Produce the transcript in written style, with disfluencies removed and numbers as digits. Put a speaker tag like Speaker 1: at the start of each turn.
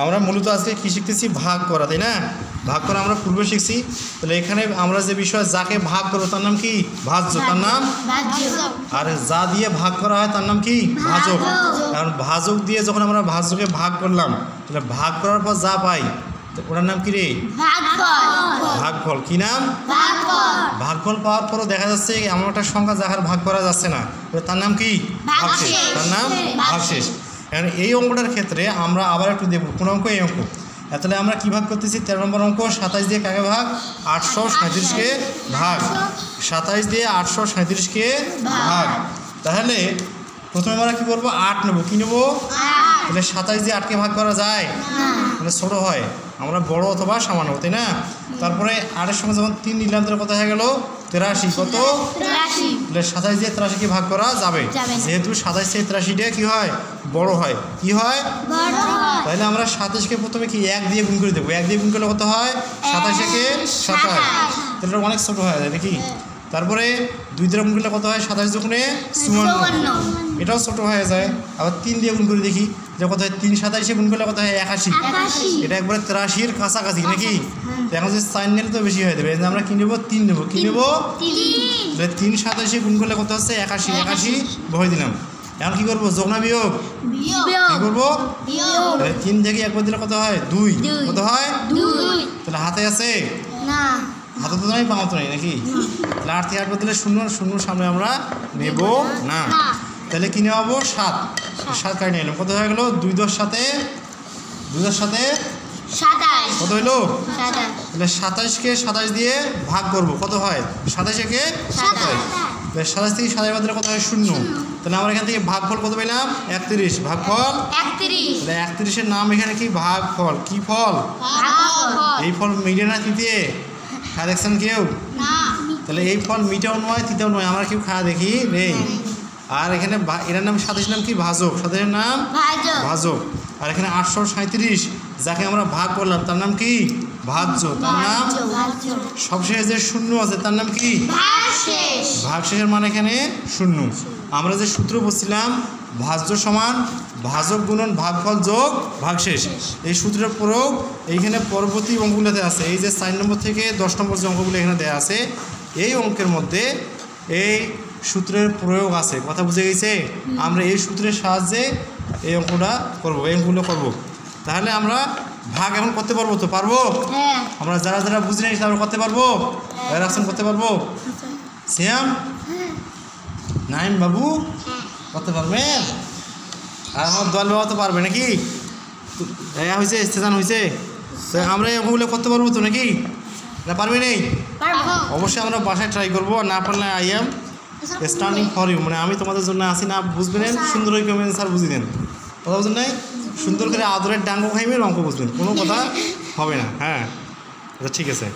Speaker 1: আমরা মূলত আজকে কী শিখতেছি ভাগ করা, তাই না? ভাগ করা আমরা পূর্বে শিখছি। তাহলে এখানে আমরা যে বিষয় যাকে ভাগ করবো তার নাম কি? ভাজ্য, তার নাম। আর যা দিয়ে ভাগ করা হয় তার নাম কি? ভাজক। কারণ ভাজক দিয়ে যখন আমরা ভাজ্যকে ভাগ করলাম তাহলে ভাগ করার পর যা পাই ওটার নাম কি রে? ভাগফল। কি নাম? ভাগফল পাওয়ার পরও দেখা যাচ্ছে এমন একটা সংখ্যা যার ভাগ করা যাচ্ছে না, তার নাম কি? ভাগশেষ। তার নাম ভাগশেষ। কারণ এই অঙ্কটার ক্ষেত্রে আমরা আবার একটু দেখব কোন অঙ্ক? এই অঙ্ক। তাহলে আমরা কী ভাগ করতেছি? 13 নম্বর অঙ্ক। 27 দিয়ে কাকে ভাগ? 837কে ভাগ। 27 দিয়ে 837কে ভাগ। তাহলে প্রথমে আমরা কী করবো? 8 নেব। কী নেব? তাহলে 27 দিয়ে 8কে ভাগ করা যায়? তাহলে ছোটো হয়, আমরা বড় অথবা সামান্য, তাই না? তারপরে 8-এর সঙ্গে যখন 3 নিলাম তাহলে কত হয়ে গেল? 83। কত? 83। তাহলে 27 দিয়ে 83কে ভাগ করা যাবে, যেহেতু 27 থেকে 83টা কী হয়? বড় হয়। কি হয়? তাহলে আমরা 27কে প্রথমে কি 1 দিয়ে গুণ করে দেবো। 1 দিয়ে গুণ করলে কত হয়? 27-একে 27। তাহলে অনেক ছোটো হয়ে যায় নাকি? তারপরে 2 দিয়ে গুণ করলে কত হয়? 27 দুগুণে 54, এটাও ছোটো হয়ে যায়। আবার 3 দিয়ে গুণ করে দেখি, যে কত হয়? 3 27-এ গুণ করলে কত হয়? 81। এটা একবারে 83-এর কাছাকাছি নাকি? তো এখন যে 4 নিলে তো বেশি হয়ে যাবে, আমরা কী নেবো? 3 নেবো। কী নেবো? 3 27-এ গুণ করলে কত হচ্ছে? 81। 81 বহে দিলাম। এখন কী করবো? যোগ না বিয়োগ? কী করবো? 3 থেকে একবার দিলে কত হয়? 2। কত হয়? 2। তাহলে হাতে আছে? হাতে তো নাই, পাওয়া তো নেই নাকি? তাহলে 8 থেকে 8 দিলে 0, আর 0 সামনে আমরা নেব না। তাহলে কী নেওয়াবো? 7। 7 কাটে নিলাম। কত হয়ে গেল? 2 10 সাথে 27 কত হইলো? তাহলে 27কে 27 দিয়ে ভাগ করবো, কত হয়? 27-একে 27। 27 থেকে 27 বাদ দিলে কত হয়? 0। তাহলে আমরা এখান থেকে ভাগফল কত পেলাম? 31। ভাগফল 31। তাহলে 31-এর নাম এখানে কি? ভাগফল। কি ফল? এই ফল মিটে না তিতে? খাওয়া দেখছেন কেউ? তাহলে এই ফল মিটাও নয় তিতাও নয়, আমরা কেউ খাওয়া দেখি নেই। আর এখানে এটার নাম 27 নাম কি? ভাজক। 27-এর নাম ভাজক। আর এখানে 837 যাকে আমরা ভাগ করলাম তার নাম কি? ভাজ্য। তার নাম সবশেষে যে 0 আছে তার নাম কি? ভাগশেষের মানে এখানে 0। আমরা যে সূত্র বলছিলাম ভাজ্য সমান ভাজক গুণন ভাগফল যোগ ভাগশেষ, এই সূত্রের প্রয়োগ এইখানে পরবর্তী অঙ্কগুলোতে আছে। এই যে 4 নম্বর থেকে 10 নম্বর যে অঙ্কগুলো এখানে দেওয়া আছে, এই অঙ্কের মধ্যে এই সূত্রের প্রয়োগ আছে। কথা বুঝে গেছে? আমরা এই সূত্রের সাহায্যে এই অঙ্কটা করবো, এই অঙ্কগুলো করবো। তাহলে আমরা ভাগ এখন করতে পারবো তো? পারবো? আমরা যারা যারা বুঝি নাই তারা করতে পারবো? রাকসান করতে পারবো? শ্যাম, নাইম বাবু করতে পারবেন? আর আমার দল বাবা তো পারবে নাকি? হয়েছে, স্টেশন হয়েছে। তো আমরা এই অঙ্কগুলো করতে পারবো তো নাকি? না পারবে নেই? অবশ্যই আমরা বাসায় ট্রাই করবো। না পারলে I am standing for you, মানে আমি তোমাদের জন্য আসি। না বুঝবেন সুন্দর ওই কমেন্ট স্যার বুঝি দেন, কথা বুঝলেন নাই? সুন্দর করে আদরের ডাঙ্গো খাইবেন, অঙ্ক বুঝবেন, কোনো কথা হবে না। হ্যাঁ, আচ্ছা ঠিক আছে।